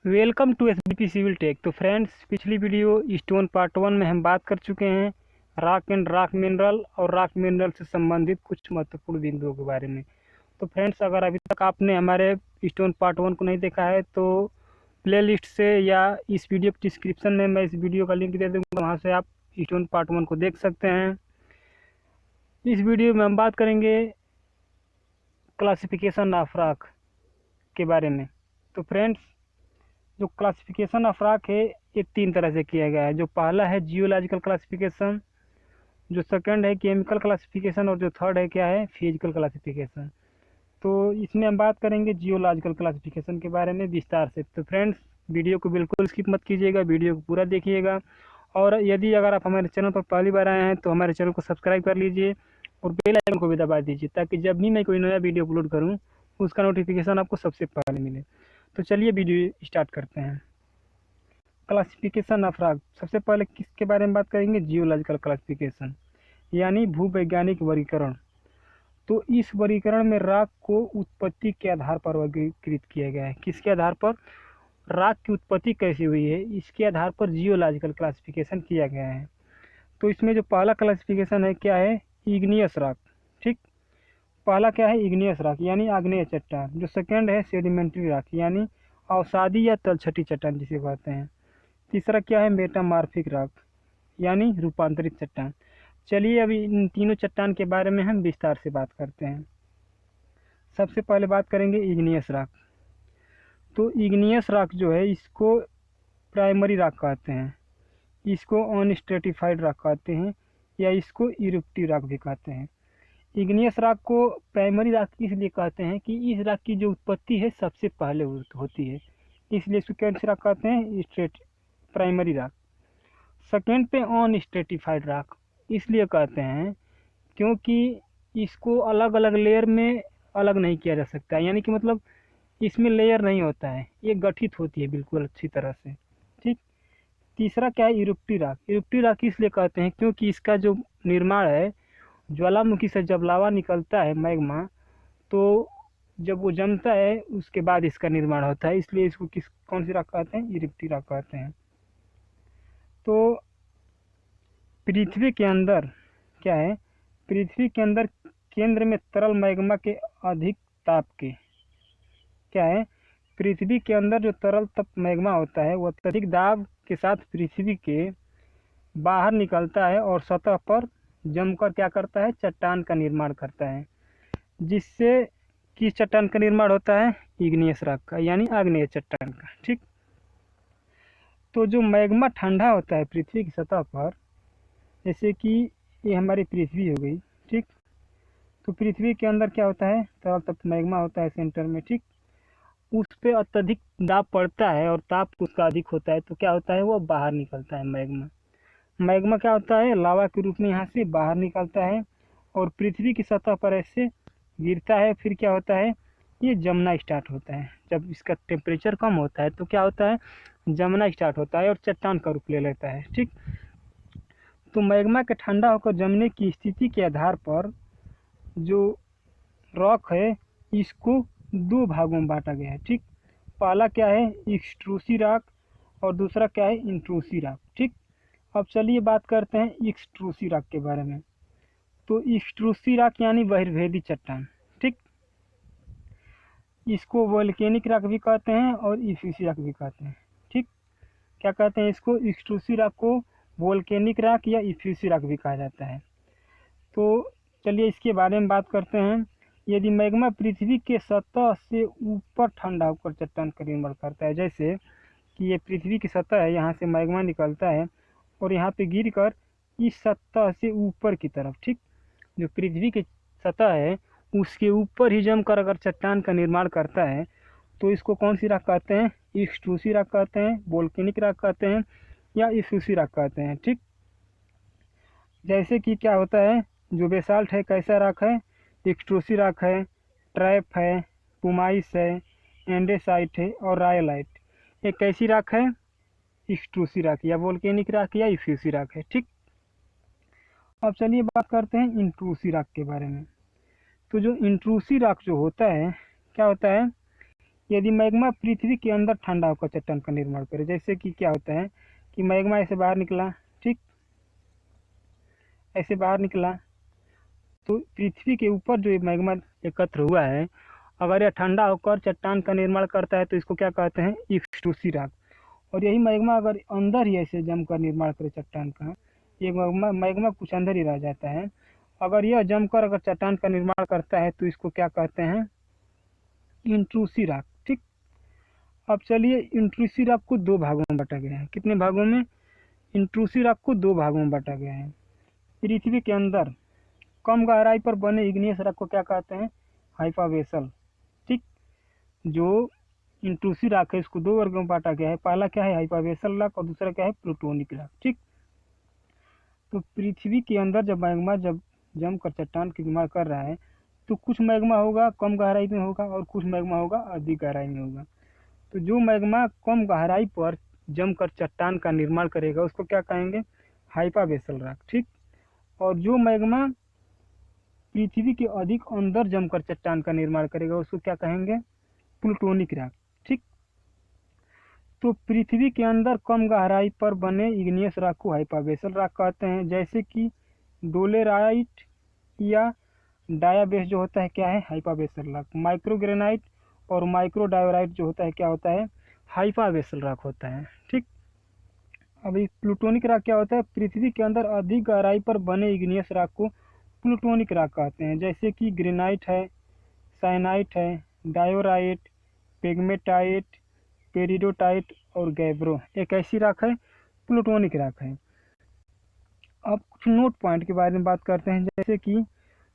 Welcome to SBP civil tech. तो friends, पिछली video stone part 1 में हम बात कर चुके हैं रॉक एंड रॉक मिनरल और रॉक मिनरल से संबंधित कुछ महत्वपूर्ण बिंदुओं के बारे में। तो फ्रेंड्स, अगर अभी तक आपने हमारे स्टोन पार्ट 1 को नहीं देखा है तो प्लेलिस्ट से या इस वीडियो के डिस्क्रिप्शन में मैं इस वीडियो का लिंक दे दूँगा, वहाँ से आप स्टोन पार्ट 1 को देख सकते हैं। इस वीडियो में हम बात करेंगे क्लासिफिकेशन ऑफ रॉक के बारे में। तो फ्रेंड्स, जो क्लासिफिकेशन ऑफ रॉक है ये 3 तरह से किया गया है। जो पहला है जियोलॉजिकल क्लासिफिकेशन, जो सेकंड है केमिकल क्लासिफिकेशन और जो थर्ड है क्या है, फिजिकल क्लासिफिकेशन। तो इसमें हम बात करेंगे जियोलॉजिकल क्लासिफिकेशन के बारे में विस्तार से। तो फ्रेंड्स, वीडियो को बिल्कुल स्किप मत कीजिएगा, वीडियो को पूरा देखिएगा। और यदि अगर आप हमारे चैनल पर पहली बार आए हैं तो हमारे चैनल को सब्सक्राइब कर लीजिए और बेल आइकन को भी दबा दीजिए, ताकि जब भी मैं कोई नया वीडियो अपलोड करूँ उसका नोटिफिकेशन आपको सबसे पहले मिले। तो चलिए वीडियो स्टार्ट करते हैं। क्लासिफिकेशन ऑफ रॉक, सबसे पहले किसके बारे में बात करेंगे, जियोलॉजिकल क्लासिफिकेशन यानी भूवैज्ञानिक वर्गीकरण। तो इस वर्गीकरण में रॉक को उत्पत्ति के आधार पर वर्गीकृत किया गया है। किसके आधार पर? रॉक की उत्पत्ति कैसी हुई है, इसके आधार पर जियोलॉजिकल क्लासिफिकेशन किया गया है। तो इसमें जो पहला क्लासिफिकेशन है क्या है, इग्नियस रॉक। ठीक, पहला क्या है, इग्नियस रॉक यानी आग्नेय चट्टान। जो सेकंड है सेडिमेंट्री रॉक यानी अवसादी या तलछटी चट्टान जिसे कहते हैं। तीसरा क्या है, मेटामॉर्फिक रॉक यानी रूपांतरित चट्टान। चलिए अभी इन तीनों चट्टान के बारे में हम विस्तार से बात करते हैं। सबसे पहले बात करेंगे इग्नियस रॉक। तो इग्नियस रॉक जो है इसको प्राइमरी रॉक कहते हैं, इसको अनस्ट्रेटिफाइड रॉक कहते हैं या इसको इरुप्टिव रॉक भी कहते हैं। इग्नियस रॉक को प्राइमरी रॉक इसलिए कहते हैं कि इस रॉक की जो उत्पत्ति है सबसे पहले होती है, इसलिए इसको कौन सी रॉक कहते हैं, स्ट्रेट प्राइमरी रॉक। सेकेंड पे अनस्ट्रेटिफाइड रॉक इसलिए कहते हैं क्योंकि इसको अलग अलग लेयर में अलग नहीं किया जा सकता, यानी कि मतलब इसमें लेयर नहीं होता है, ये गठित होती है बिल्कुल अच्छी तरह से। ठीक, तीसरा क्या है, इरुप्टिव रॉक। इरुप्टिव रॉक इसलिए कहते हैं क्योंकि इसका जो निर्माण है, ज्वालामुखी से जब लावा निकलता है मैग्मा, तो जब वो जमता है उसके बाद इसका निर्माण होता है, इसलिए इसको कौन सी रॉक कहते हैं, इरुप्टिव रॉक कहते हैं। तो पृथ्वी के अंदर क्या है, पृथ्वी के अंदर केंद्र में तरल मैग्मा के अधिक ताप के क्या है, पृथ्वी के अंदर जो तरल तप मैग्मा होता है वह अत्यधिक दाब के साथ पृथ्वी के बाहर निकलता है और सतह पर जमकर क्या करता है, चट्टान का निर्माण करता है। जिससे किस चट्टान का निर्माण होता है, इग्नियस रॉक का यानी आग्नेय चट्टान का। ठीक, तो जो मैग्मा ठंडा होता है पृथ्वी की सतह पर, जैसे कि ये हमारी पृथ्वी हो गई। ठीक, तो पृथ्वी के अंदर क्या होता है, तरल तप्त मैग्मा होता है सेंटर में। ठीक, उस पर अत्यधिक दाब पड़ता है और ताप उसका अधिक होता है, तो क्या होता है, वो बाहर निकलता है मैग्मा। मैग्मा क्या होता है, लावा के रूप में यहाँ से बाहर निकलता है और पृथ्वी की सतह पर ऐसे गिरता है। फिर क्या होता है, ये जमना स्टार्ट होता है। जब इसका टेम्परेचर कम होता है तो क्या होता है, जमना स्टार्ट होता है और चट्टान का रूप ले लेता है। ठीक, तो मैग्मा के ठंडा होकर जमने की स्थिति के आधार पर जो रॉक है इसको 2 भागों में बांटा गया है। ठीक, पहला क्या है, एक्सट्रूसी रॉक और दूसरा क्या है, इंट्रूसी रॉक। ठीक, अब चलिए बात करते हैं एक्सट्रूसी रॉक के बारे में। तो एक्सट्रूसी रॉक यानी बहिर्भेदी चट्टान। ठीक, इसको वोल्केनिक रॉक भी कहते हैं और इफ्यूसी रॉक भी कहते हैं। ठीक, क्या कहते हैं इसको, एक्सट्रूसी रॉक को वोल्केनिक रॉक या इफ्यूसी रॉक भी कहा जाता है। तो चलिए इसके बारे में बात करते हैं। यदि मैग्मा पृथ्वी के सतह से ऊपर ठंडा होकर चट्टान का निर्माण करता है, जैसे कि ये पृथ्वी की सतह है, यहाँ से मैग्मा निकलता है और यहाँ पे गिरकर इस सतह से ऊपर की तरफ, ठीक, जो पृथ्वी की सतह है उसके ऊपर ही जमकर अगर चट्टान का निर्माण करता है तो इसको कौन सी रॉक कहते हैं, एक्सट्रूसी रॉक कहते हैं, वोल्केनिक रॉक कहते हैं या इफ्यूसी रॉक कहते हैं। ठीक, जैसे कि क्या होता है, जो बेसाल्ट है कैसा रॉक है, एक्सट्रूसी रॉक है, ट्रैप है, पुमाइस है, एंडेसाइट है और रायलाइट। ये कैसी रॉक है, एक्सट्रूसी रॉक या वोल्केनिक रॉक या इफ्यूसी रॉक है। ठीक, अब चलिए बात करते हैं इंट्रूसी रॉक के बारे में। तो जो इंट्रूसी रॉक जो होता है क्या होता है, यदि मैग्मा पृथ्वी के अंदर ठंडा होकर चट्टान का निर्माण करे, जैसे कि क्या होता है कि मैग्मा ऐसे बाहर निकला, ठीक, ऐसे बाहर निकला, तो पृथ्वी के ऊपर जो मैग्मा एकत्र हुआ है, अगर यह ठंडा होकर चट्टान का निर्माण करता है तो इसको क्या कहते हैं, एक्सट्रूसी रॉक। और यही मैग्मा अगर अंदर ही ऐसे जमकर निर्माण करे चट्टान का, ये मैग्मा कुछ अंदर ही रह जाता है, अगर यह जमकर अगर चट्टान का निर्माण करता है तो इसको क्या कहते हैं, इंट्रूसी रॉक। ठीक, अब चलिए इंट्रूसी रॉक को दो भागों में बांटा गया है। कितने भागों में? इंट्रूसी रॉक को दो भागों में बांटा गया है। पृथ्वी के अंदर कम गहराई पर बने इग्नियस रॉक को क्या कहते हैं, हाइपावेसल। ठीक, जो इंट्रूसी रॉक है इसको दो वर्गों में बांटा गया है। पहला क्या है, हाइपावेसल रॉक, और दूसरा क्या है, प्लूटोनिक रॉक। ठीक, तो पृथ्वी के अंदर जब मैग्मा जब जमकर चट्टान की निर्माण कर रहा है तो कुछ मैग्मा होगा कम गहराई में होगा और कुछ मैग्मा होगा अधिक गहराई में होगा। तो जो मैग्मा कम गहराई पर जमकर चट्टान का निर्माण करेगा उसको क्या कहेंगे, हाइपावेसल रॉक। ठीक, और जो मैग्मा पृथ्वी के अधिक अंदर जमकर चट्टान का निर्माण करेगा उसको क्या कहेंगे, प्लूटोनिक रॉक। ठीक, तो पृथ्वी के अंदर कम गहराई पर बने इग्नियस रॉक को हाइपावेसल रॉक कहते हैं, जैसे कि डोलेराइट या डायाबेस जो होता है क्या है, हाइपावेसल रॉक। माइक्रोग्रेनाइट और माइक्रोडायोराइट जो होता है क्या होता है, हाइपावेसल रॉक होता है। ठीक, अभी प्लूटोनिक रॉक क्या होता है, पृथ्वी के अंदर अधिक गहराई पर बने इग्नियस रॉक को प्लूटोनिक रॉक कहते हैं, जैसे कि ग्रेनाइट है, साइनाइट है, डायोराइट, पेग्मेटाइट, पेरिडोटाइट और गैब्रो एक ऐसी रॉक है, प्लूटोनिक रॉक है। अब कुछ नोट पॉइंट के बारे में बात करते हैं, जैसे कि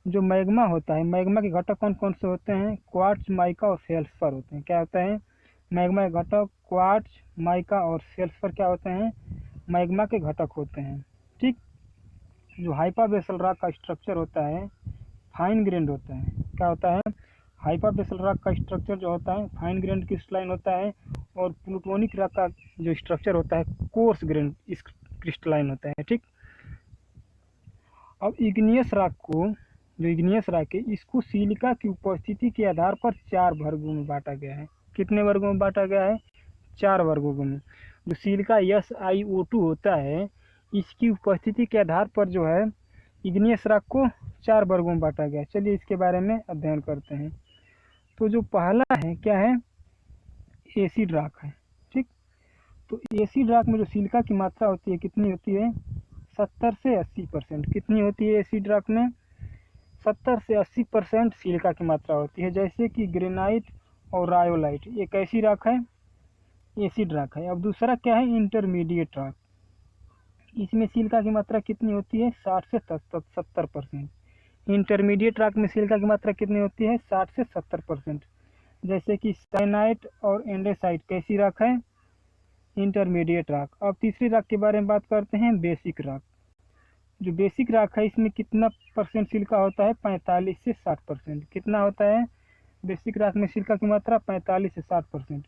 जो मैग्मा होता है, मैग्मा के घटक कौन कौन से होते हैं, क्वार्ट्ज, माइका और सेल्फर होते हैं। क्या होता है, मैग्मा के घटक क्वार्ट्ज, माइका और सेल्फर क्या होते हैं, मैग्मा के घटक होते हैं। ठीक, जो हाइपावेसल रॉक का स्ट्रक्चर होता है फाइन ग्रेन्ड होता है। क्या होता है, हाइपावेसल रॉक का स्ट्रक्चर जो होता है फाइन ग्रेन्ड क्रिस्टलाइन होता है, और प्लूटोनिक रॉक का जो स्ट्रक्चर होता है कोर्स ग्रेन्ड क्रिस्टलाइन होता है। ठीक, अब इग्नियस रॉक को, जो इग्नियस रॉक है इसको सिलिका की उपस्थिति के आधार पर 4 वर्गों में बांटा गया है। कितने वर्गों में बांटा गया है, 4 वर्गों में। जो सिलिका SiO2 होता है इसकी उपस्थिति के आधार पर जो है इग्नियस रॉक को 4 वर्गों में बांटा गया। चलिए इसके बारे में अध्ययन करते हैं। तो जो पहला है क्या है, एसिड रॉक है। ठीक, तो एसिड रॉक में जो सिलिका की मात्रा होती है कितनी होती है, 70 से 80%। कितनी होती है एसिड रॉक में, 70 से 80% सिलिका की मात्रा होती है, जैसे कि ग्रेनाइट और रायोलाइट एक ऐसी रॉक है, एसिड रॉक है। अब दूसरा क्या है, इंटरमीडिएट रॉक। इसमें सिलिका की मात्रा कितनी होती है, 60 से 70%। इंटरमीडिएट रॉक में सिलिका की मात्रा कितनी होती है, 60 से 70%, जैसे कि साइनाइट और एंडेसाइट कैसी रॉक है, इंटरमीडिएट रॉक। अब तीसरी रॉक के बारे में बात करते हैं, बेसिक रॉक। जो बेसिक रॉक है इसमें कितना परसेंट सिलिका होता है, 45 से 60%। कितना होता है बेसिक रॉक में सिलिका की मात्रा, 45 से 60%,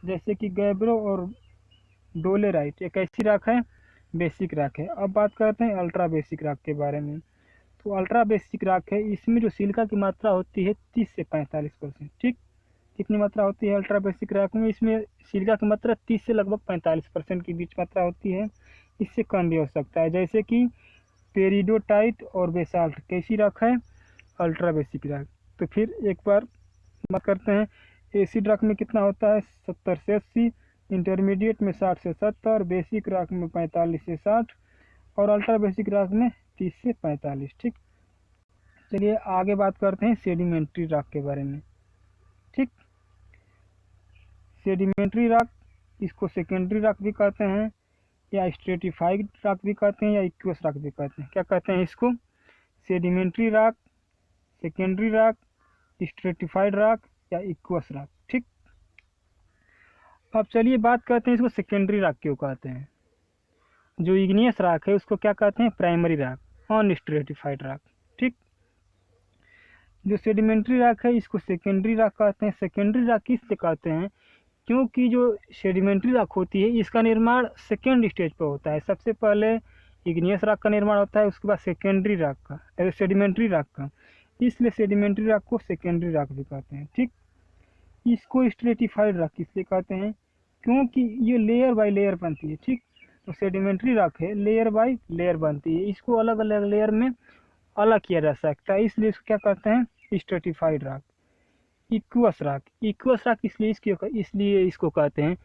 जैसे कि गैब्रो और डोलेराइट एक ऐसी रॉक है, बेसिक रॉक है। अब बात करते हैं अल्ट्रा बेसिक रॉक के बारे में। तो अल्ट्रा बेसिक रॉक है, इसमें जो सिलिका की मात्रा होती है 30 से 45%। ठीक, कितनी मात्रा होती है अल्ट्रा बेसिक रॉक में, इसमें सिलिका की मात्रा 30 से लगभग 45% के बीच मात्रा होती है, इससे कम भी हो सकता है, जैसे कि पेरिडोटाइट और बेसाल्ट कैसी रॉक है, अल्ट्रा बेसिक रॉक। तो फिर एक बार बात करते हैं, एसिड रॉक में कितना होता है, 70 से 80, इंटरमीडिएट में 60 से 70, बेसिक रॉक में 45 से 60 और अल्ट्रा बेसिक रॉक में 30 से 45। ठीक, चलिए आगे बात करते हैं सेडिमेंट्री रॉक के बारे में। ठीक, सेडिमेंट्री रॉक इसको सेकेंडरी रॉक भी कहते हैं, या स्ट्रेटिफाइड रॉक भी कहते हैं, या इक्वस रॉक भी कहते हैं। क्या कहते हैं इसको, sedimentary rock, secondary rock, stratified rock या इक्वस रॉक। ठीक, अब चलिए बात करते हैं इसको सेकेंडरी रॉक क्यों कहते हैं। जो इग्नियस रॉक है उसको क्या कहते हैं, प्राइमरी रॉक, अनस्ट्रेटिफाइड रॉक। ठीक, जो सेडिमेंट्री रॉक है इसको सेकेंडरी रॉक कहते हैं। सेकेंडरी रॉक किससे कहते हैं, क्योंकि जो सेडिमेंट्री रॉक होती है इसका निर्माण सेकेंड स्टेज पर होता है। सबसे पहले इग्नियस रॉक का निर्माण होता है, उसके बाद सेकेंडरी रॉक का, सेडिमेंट्री रॉक का, इसलिए सेडिमेंट्री रॉक को सेकेंडरी रॉक भी कहते हैं। ठीक, इसको स्ट्रेटिफाइड रॉक इसलिए कहते हैं क्योंकि ये लेयर बाय लेयर बनती है। ठीक, तो सेडिमेंट्री रॉक है, लेयर बाय लेयर बनती है, इसको अलग अलग लेयर में अलग किया जा सकता है, इसलिए इसको क्या कहते हैं stratified rock. Equals rock, equals rock इसलिए इसको कहते हैं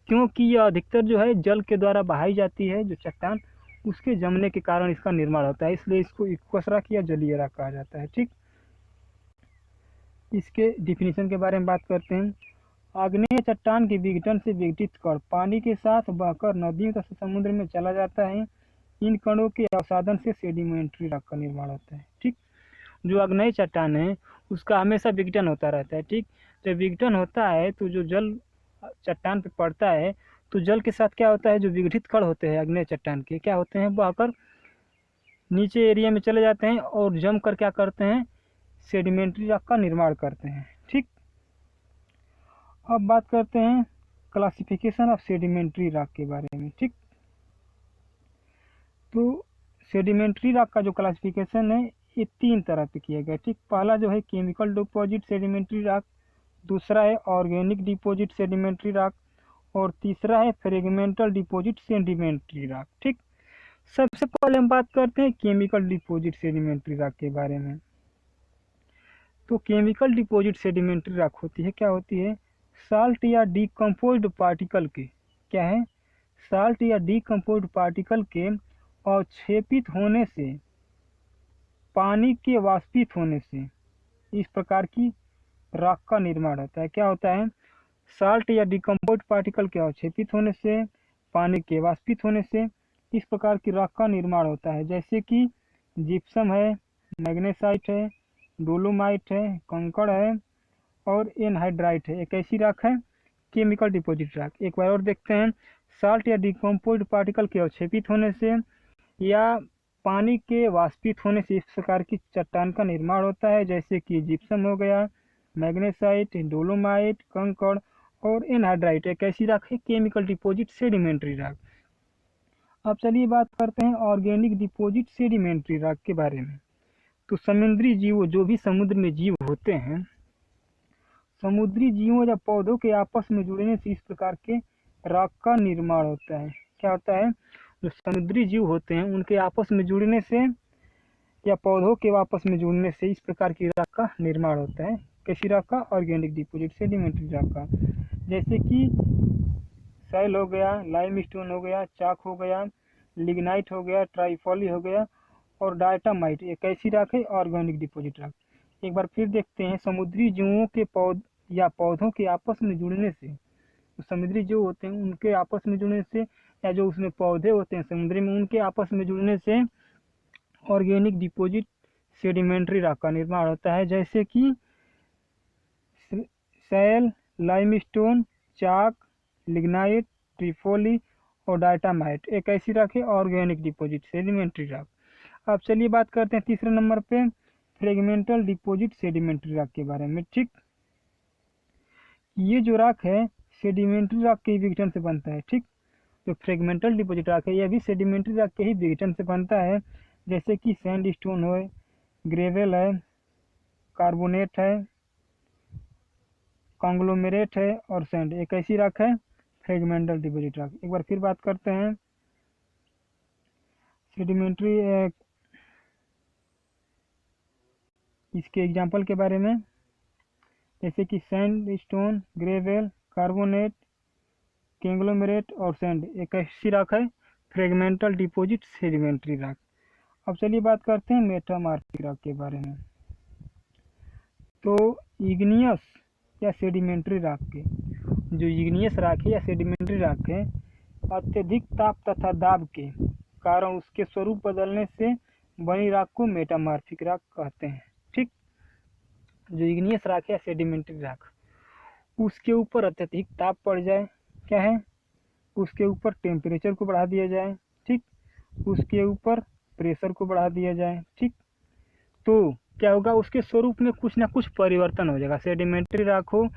क्योंकि यह अधिकतर जो है जल के द्वारा बहाई जाती है, जो चट्टान उसके जमने के कारण इसका निर्माण होता है, इसलिए इसको इक्वस रॉक या जलीय रॉक कहा जाता है। ठीक, इसके डिफिनीशन के बारे में बात करते हैं। आग्नेय चट्टान के विघटन से विघटित कण पानी के साथ बहकर नदियों तथा समुद्र में चला जाता है, इन कणों के अवसादन से सेडिमेंट्री रॉक का निर्माण होता है। ठीक, जो आग्नेय चट्टान है उसका हमेशा विघटन होता रहता है। ठीक, जब विघटन होता है तो जो जल चट्टान पे पड़ता है तो जल के साथ क्या होता है, जो विघटित कण होते हैं आग्नेय चट्टान के क्या होते हैं, बहकर नीचे एरिया में चले जाते हैं और जम कर क्या करते हैं, सेडिमेंट्री रॉक का निर्माण करते हैं। ठीक, अब बात करते हैं क्लासिफिकेशन ऑफ सेडिमेंट्री रॉक के बारे में। ठीक, तो सेडिमेंट्री रॉक का जो क्लासिफिकेशन है ये 3 तरह पे किया गया। ठीक, पहला जो है केमिकल डिपॉजिट सेडिमेंट्री रॉक, दूसरा है ऑर्गेनिक डिपॉजिट सेडिमेंट्री रॉक और तीसरा है फ्रेगमेंटल डिपॉजिट सेडिमेंट्री रॉक। ठीक, सबसे पहले हम बात करते हैं केमिकल डिपॉजिट सेडिमेंट्री रॉक के बारे में। तो केमिकल डिपॉजिट सेडिमेंट्री रॉक होती है, क्या होती है, साल्ट या डीकम्पोज्ड पार्टिकल के, क्या है, साल्ट या डीकम्पोज्ड पार्टिकल के अवक्षेपित होने से, पानी के वाष्पित होने से इस प्रकार की रॉक का निर्माण होता है। क्या होता है, साल्ट या डीकम्पोज्ड पार्टिकल के अवक्षेपित होने से, पानी के वाष्पित होने से इस प्रकार की रॉक का निर्माण होता है, जैसे कि जिप्सम है, मैग्नेसाइट है, डोलोमाइट है, कंकड़ है और एनहाइड्राइट है। एक ऐसी रॉक है केमिकल डिपॉजिट रॉक। एक बार और देखते हैं, साल्ट या डिकम्पोज्ड पार्टिकल के अवक्षेपित होने से या पानी के वाष्पित होने से इस प्रकार की चट्टान का निर्माण होता है, जैसे कि जिप्सम हो गया, मैग्नेसाइट, डोलोमाइट, कंकड़ और एनहाइड्राइट। एक ऐसी रॉक है केमिकल डिपॉजिट सेडिमेंट्री रॉक। अब चलिए बात करते हैं ऑर्गेनिक डिपॉजिट सेडिमेंट्री रॉक के बारे में। तो समुद्री जीवों, जो भी समुद्र में जीव होते हैं, समुद्री जीवों या पौधों के आपस में जुड़ने से इस प्रकार के रॉक का निर्माण होता है। क्या होता है, जो समुद्री जीव होते हैं उनके आपस में जुड़ने से या पौधों के आपस में जुड़ने से इस प्रकार की रॉक का निर्माण होता है। कैसी रॉक का, ऑर्गेनिक डिपॉजिट सेडिमेंट्री रॉक का, जैसे कि सैल हो गया, लाइमस्टोन हो गया, चाक हो गया, लिग्नाइट हो गया, ट्राइफॉली हो गया और डायटामाइट। एक ऐसी रॉक है ऑर्गेनिक डिपॉजिट रॉक। एक बार फिर देखते हैं, समुद्री जीवों के पौधों के आपस में जुड़ने से, तो समुद्री जीव होते हैं उनके आपस में जुड़ने से या जो उसमें पौधे होते हैं समुद्री में उनके आपस में जुड़ने से ऑर्गेनिक डिपॉजिट सेडिमेंट्री रॉक का निर्माण होता है, जैसे कि सैल, लाइमस्टोन, चाक, लिग्नाइट, ट्रिफोली और डायटामाइट। एक ऐसी रॉक है ऑर्गेनिक डिपॉजिट सेडिमेंट्री रॉक। अब चलिए बात करते हैं तीसरे नंबर पे फ्रेगमेंटल डिपॉजिट सेडिमेंट्री रॉक के बारे में। ठीक, ये जो रॉक है सेडिमेंट्री रॉक के विघटन से बनता है। ठीक, जो फ्रेगमेंटल डिपॉजिट रॉक है यह भी सेडिमेंट्री रॉक के ही विघटन से बनता है, जैसे कि सैंडस्टोन है, ग्रेवल है, कार्बोनेट है, कॉन्ग्लोमेरेट है और सैंड। एक ऐसी रॉक है फ्रेगमेंटल डिपॉजिट रॉक। एक बार फिर बात करते हैं सेडिमेंट्री इसके एग्जाम्पल के बारे में, जैसे कि सैंडस्टोन, ग्रेवल, कार्बोनेट, कॉन्ग्लोमेरेट और सैंड। एक ऐसी रॉक है फ्रेगमेंटल डिपॉजिट सेडिमेंट्री रॉक। अब चलिए बात करते हैं मेटामॉर्फिक रॉक के बारे में। तो इग्नियस या सेडिमेंट्री रॉक के, जो इग्नियस रॉक है या सेडिमेंट्री रॉक है, अत्यधिक ताप तथा दाब के कारण उसके स्वरूप बदलने से बनी रॉक को मेटामॉर्फिक रॉक कहते हैं। ठीक, जो इग्नियस रॉक है या सेडिमेंट्री रॉक, उसके ऊपर अत्यधिक ताप पड़ जाए, क्या है, उसके ऊपर टेम्परेचर को बढ़ा दिया जाए, ठीक, उसके ऊपर प्रेशर को बढ़ा दिया जाए, ठीक, तो क्या होगा, उसके स्वरूप में कुछ ना कुछ परिवर्तन हो जाएगा। सेडिमेंट्री रॉक हो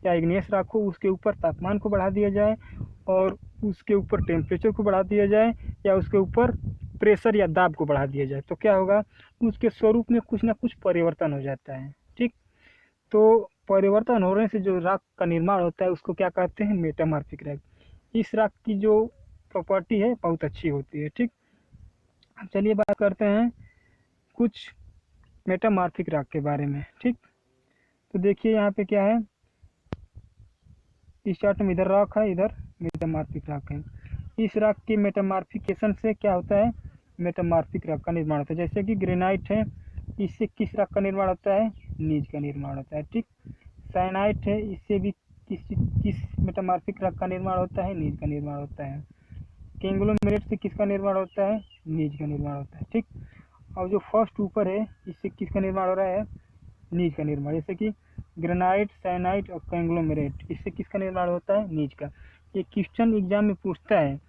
या इग्नियस रॉक हो, उसके ऊपर तापमान को बढ़ा दिया जाए और उसके ऊपर टेम्परेचर को बढ़ा दिया जाए या उसके ऊपर प्रेशर या दाब को बढ़ा दिया जाए, तो क्या होगा, उसके स्वरूप में कुछ ना कुछ परिवर्तन हो जाता है। ठीक, तो परिवर्तन होने से जो राख का निर्माण होता है उसको क्या कहते हैं, मेटामॉर्फिक राख। इस राख की जो प्रॉपर्टी है बहुत अच्छी होती है। ठीक, अब चलिए बात करते हैं कुछ मेटामॉर्फिक राख के बारे में। ठीक, तो देखिए यहाँ पे क्या है, इस चार्ट में इधर राख है, इधर मेटामॉर्फिक राख है। इस राख के मेटामॉर्फिकेशन से क्या होता है, मेटामॉर्फिक राख का निर्माण होता है। जैसे कि ग्रेनाइट है, इससे किस राख का निर्माण होता है, नीज का निर्माण होता है। ठीक, साइनाइट है, इससे भी किस मेटामॉर्फिक राख का निर्माण होता है, नीज का निर्माण होता है। कैंगलोमेरेट से किसका निर्माण होता है, नीज का निर्माण होता है। ठीक, और जो फर्स्ट ऊपर है इससे किसका निर्माण हो रहा है, नीज का निर्माण। जैसे कि ग्रेनाइट, साइनाइट और कैंगलोमेरेट, इससे किसका निर्माण होता है, नीज का। ये क्वेश्चन एग्जाम में पूछता है,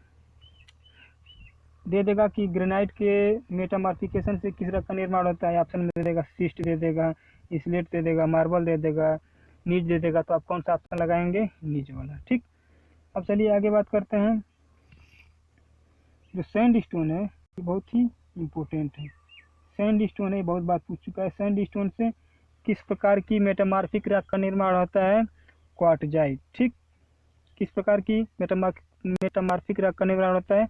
दे देगा कि ग्रेनाइट के मेटामॉर्फिकेशन से किस रंग का निर्माण होता है, ऑप्शन में दे देगा सिस्ट दे देगा, स्लेट दे देगा, मार्बल दे देगा, नीच दे देगा, तो आप कौन सा ऑप्शन लगाएंगे, नीच वाला। ठीक, अब चलिए आगे बात करते हैं। जो सैंड स्टोन है ये बहुत ही इम्पोर्टेंट है। सैंड स्टोन है, बहुत बात पूछ चुका है। सैंड स्टोन से किस प्रकार की मेटामॉर्फिक रॉक का निर्माण होता है, क्वार्टजाइट। ठीक, किस प्रकार की मेटामॉर्फिक रॉक का निर्माण होता है,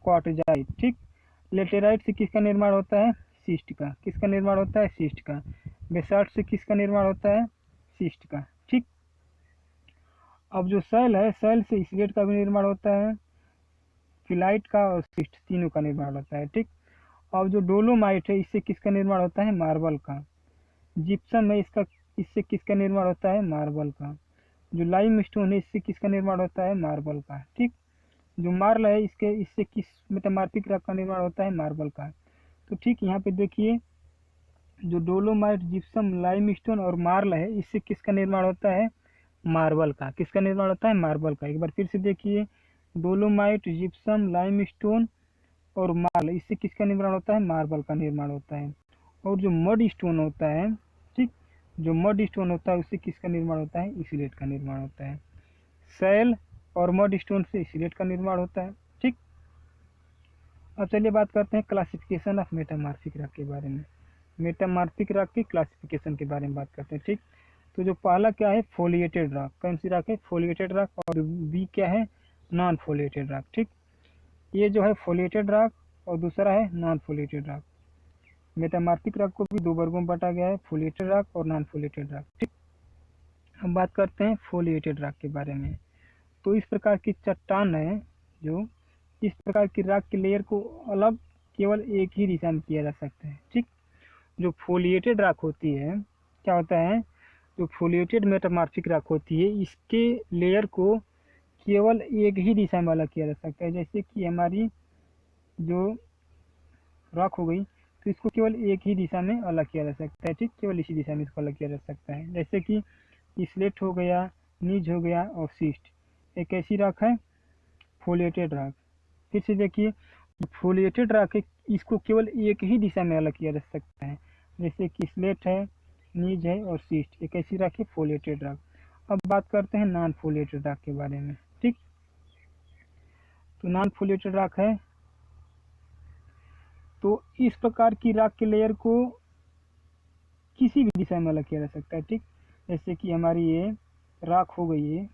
क्वार्टजाइट। ठीक, लेटेराइट से किसका निर्माण होता है, सिस्ट का। किसका निर्माण होता है, सिस्ट का। बेसाल्ट से किसका निर्माण होता है, सिस्ट का। ठीक, अब जो सैल है, सैल से स्लेट का भी निर्माण होता है, फिलाइट का और सिस्ट, तीनों का निर्माण होता है। ठीक, अब जो डोलोमाइट है इससे किसका निर्माण होता है, मार्बल का। जिप्सम है, इससे किसका निर्माण होता है, मार्बल का। जो लाइम स्टोन है इससे किसका निर्माण होता है, मार्बल का। ठीक, जो मार्ल है इससे किस मेटामॉर्फिक रॉक का निर्माण होता है, मार्बल का। तो ठीक, यहाँ पे देखिए जो डोलोमाइट, जिप्सम, लाइमस्टोन और मार्ल है इससे किसका निर्माण होता है, मार्बल का। किसका निर्माण होता है, मार्बल का। एक बार फिर से देखिए, डोलोमाइट, जिप्सम, लाइमस्टोन और मार्ल, इससे किसका निर्माण होता है, मार्बल का निर्माण होता है। और जो मड स्टोन होता है, ठीक, जो मड स्टोन होता है उससे किसका निर्माण होता है, स्लेट का निर्माण होता है। सैल और मड स्टोन से स्लेट का निर्माण होता है। ठीक, अब चलिए बात करते हैं क्लासिफिकेशन ऑफ मेटामॉर्फिक रॉक के बारे में। मेटामॉर्फिक रॉक की क्लासिफिकेशन के बारे में बात करते हैं। ठीक, तो जो पहला क्या है, फोलिएटेड रॉक। कौन सी रॉक है, फोलिएटेड रॉक। और बी क्या है, नॉन फोलिएटेड रॉक। ठीक, ये जो है फोलिएटेड रॉक और दूसरा है non foliated rock. Metamorphic rock को भी दो वर्गों में बांटा गया है, फोलिएटेड रॉक और नॉन फोलिएटेड रॉक। ठीक, हम बात करते हैं फोलिएटेड रॉक के बारे में। तो इस प्रकार की चट्टान है, जो इस प्रकार की रॉक के लेयर को अलग केवल एक ही दिशा में किया जा सकता है। ठीक, जो फोलिएटेड रॉक होती है, क्या होता है, जो फोलिएटेड मेटामॉर्फिक रॉक होती है इसके लेयर को केवल एक ही दिशा में अलग किया जा सकता है। जैसे कि हमारी जो रॉक हो गई, तो इसको केवल एक ही दिशा में अलग किया जा सकता है। ठीक, केवल इसी दिशा में इसको अलग किया जा सकता है। जैसे कि स्लेट हो गया, नीज हो गया और सिस्ट, एक ऐसी रॉक है फोलिएटेड रॉक। फिर से देखिए, फोलिएटेड रॉक है इसको केवल एक ही दिशा में अलग किया जा सकता है। जैसे कि स्लेट है, नीज है और सिस्ट, एक ऐसी रॉक है फोलिएटेड रॉक। अब बात करते हैं नॉन फोलिएटेड रॉक के बारे में। ठीक, तो नॉन फोलिएटेड रॉक है, तो इस प्रकार की रॉक के लेयर को किसी भी दिशा में अलग किया जा सकता है। ठीक, जैसे कि हमारी ये रॉक हो गई है,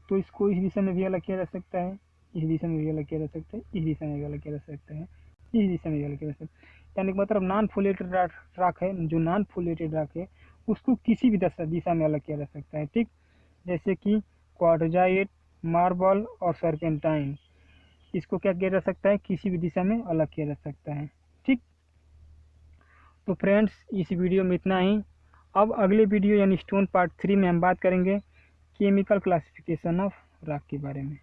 तो इसको इस दिशा में भी अलग किया जा सकता है, इस दिशा में भी अलग किया जा सकता है, इस दिशा में भी अलग किया जा सकता है, इस दिशा में भी अलग किया जा सकता है। यानी कि मतलब नॉन फोलिएटेड रॉक है, जो नॉन फोलिएटेड रॉक है उसको किसी भी दिशा में अलग किया जा सकता है। ठीक, जैसे कि क्वार्टजाइट, मार्बल और सर्पेंटाइन, इसको क्या किया जा सकता है, किसी भी दिशा में अलग किया जा सकता है। ठीक, तो फ्रेंड्स इस वीडियो में इतना ही। अब अगले वीडियो यानी स्टोन पार्ट 3 में हम बात करेंगे केमिकल क्लासिफिकेशन ऑफ रॉक के बारे में।